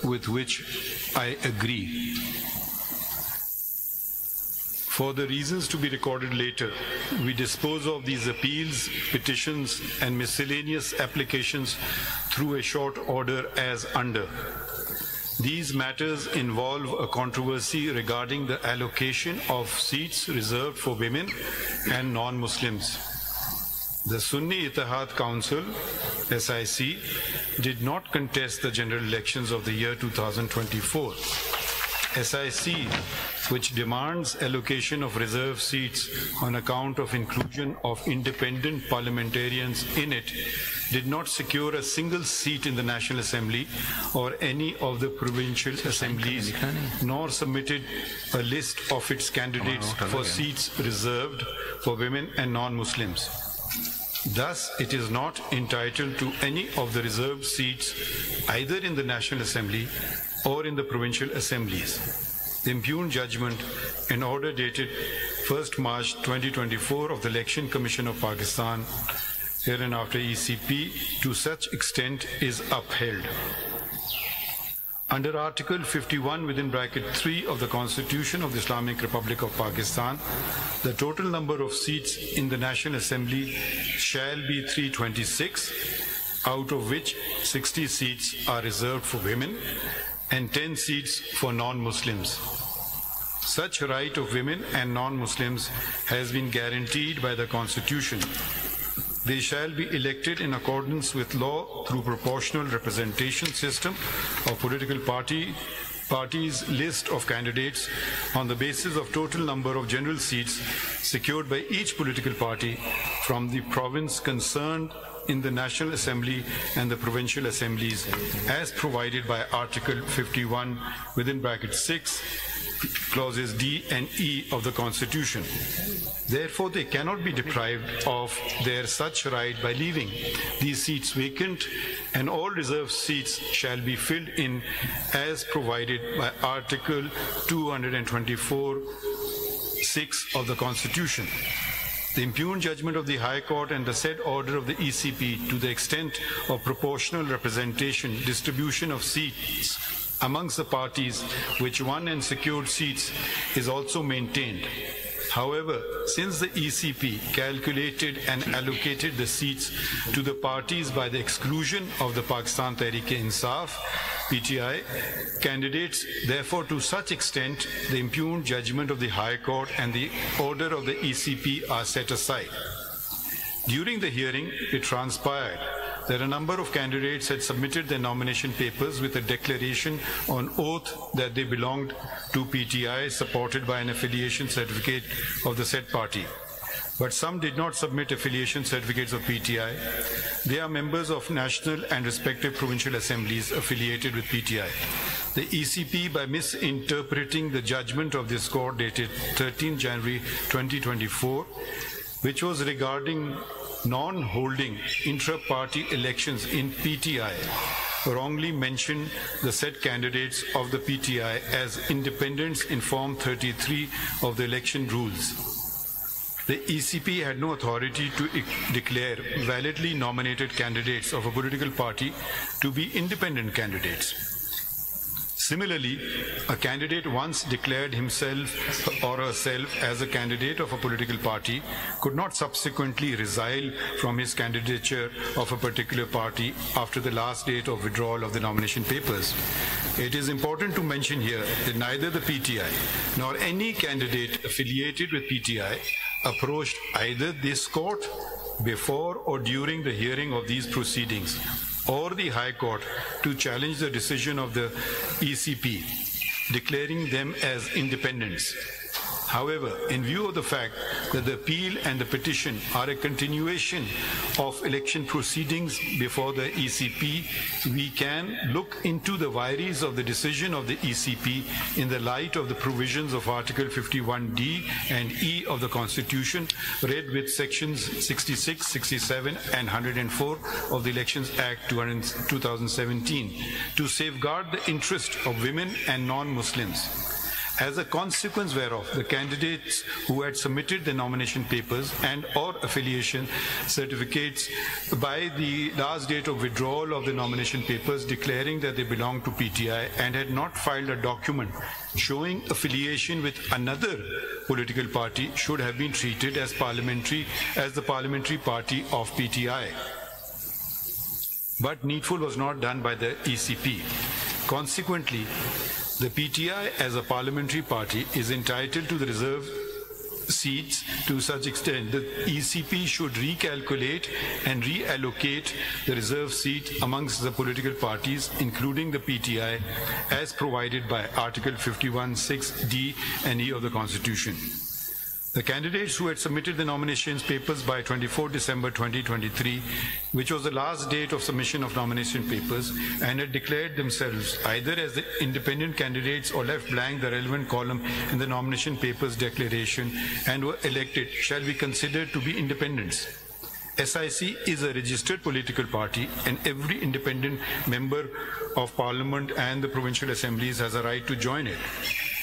with which I agree. For the reasons to be recorded later, we dispose of these appeals, petitions, and miscellaneous applications through a short order as under. These matters involve a controversy regarding the allocation of seats reserved for women and non-Muslims. The Sunni Ittihad Council, SIC, did not contest the general elections of the year 2024. SIC, which demands allocation of reserved seats on account of inclusion of independent parliamentarians in it, did not secure a single seat in the National Assembly or any of the provincial assemblies, nor submitted a list of its candidates for seats reserved for women and non-Muslims. Thus, it is not entitled to any of the reserved seats either in the National Assembly or in the provincial assemblies. The impugned judgment in order dated 1st March 2024 of the Election Commission of Pakistan, hereinafter ECP, to such extent is upheld. Under Article 51 (3) of the Constitution of the Islamic Republic of Pakistan, the total number of seats in the National Assembly shall be 326, out of which 60 seats are reserved for women and 10 seats for non-Muslims. Such right of women and non-Muslims has been guaranteed by the Constitution. They shall be elected in accordance with law through proportional representation system of political parties list of candidates on the basis of total number of general seats secured by each political party from the province concerned in the National Assembly and the provincial assemblies as provided by Article 51 (6) clauses D and E of the Constitution. Therefore, they cannot be deprived of their such right by leaving these seats vacant, and all reserved seats shall be filled in as provided by Article 224(6) of the Constitution. The impugned judgment of the High Court and the said order of the ECP to the extent of proportional representation, distribution of seats amongst the parties which won and secured seats is also maintained. However, since the ECP calculated and allocated the seats to the parties by the exclusion of the Pakistan Tehreek-e-Insaf, PTI, candidates, therefore to such extent the impugned judgment of the High Court and the order of the ECP are set aside. During the hearing, it transpired that a number of candidates had submitted their nomination papers with a declaration on oath that they belonged to PTI, supported by an affiliation certificate of the said party. But some did not submit affiliation certificates of PTI. They are members of national and respective provincial assemblies affiliated with PTI. The ECP, by misinterpreting the judgment of this court dated 13 January 2024, which was regarding non-holding intra-party elections in PTI, wrongly mentioned the said candidates of the PTI as independents in Form 33 of the election rules. The ECP had no authority to declare validly nominated candidates of a political party to be independent candidates. Similarly, a candidate once declared himself or herself as a candidate of a political party could not subsequently resile from his candidature of a particular party after the last date of withdrawal of the nomination papers. It is important to mention here that neither the PTI nor any candidate affiliated with PTI approached either this court before or during the hearing of these proceedings or the High Court to challenge the decision of the ECP, declaring them as independents. However, in view of the fact that the appeal and the petition are a continuation of election proceedings before the ECP, we can look into the vires of the decision of the ECP in the light of the provisions of Article 51D and E of the Constitution, read with sections 66, 67 and 104 of the Elections Act 2017, to safeguard the interest of women and non-Muslims. As a consequence whereof, the candidates who had submitted their nomination papers and or affiliation certificates by the last date of withdrawal of the nomination papers declaring that they belong to PTI and had not filed a document showing affiliation with another political party should have been treated as the parliamentary party of PTI. But needful was not done by the ECP. Consequently, the PTI as a parliamentary party is entitled to the reserve seats to such extent that ECP should recalculate and reallocate the reserve seat amongst the political parties, including the PTI, as provided by Article 51(6)(d) and E of the Constitution. The candidates who had submitted the nominations papers by 24 December 2023, which was the last date of submission of nomination papers, and had declared themselves either as the independent candidates or left blank the relevant column in the nomination papers declaration and were elected, shall be considered to be independents. SIC is a registered political party, and every independent member of Parliament and the provincial assemblies has a right to join it.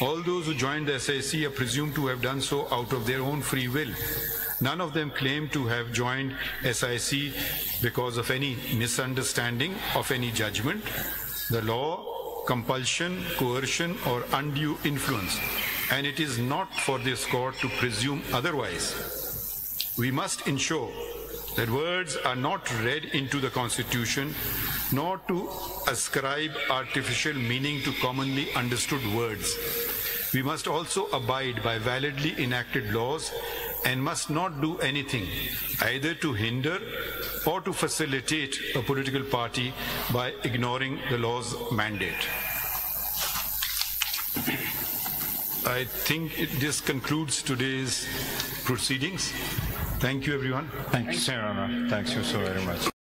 All those who joined the SIC are presumed to have done so out of their own free will. None of them claim to have joined SIC because of any misunderstanding of any judgment, the law, compulsion, coercion, or undue influence, and it is not for this court to presume otherwise. We must ensure that words are not read into the Constitution, nor to ascribe artificial meaning to commonly understood words. We must also abide by validly enacted laws and must not do anything either to hinder or to facilitate a political party by ignoring the law's mandate. I think this concludes today's proceedings. Thank you, everyone. Thank you, Sir Honor. Thank you so very much.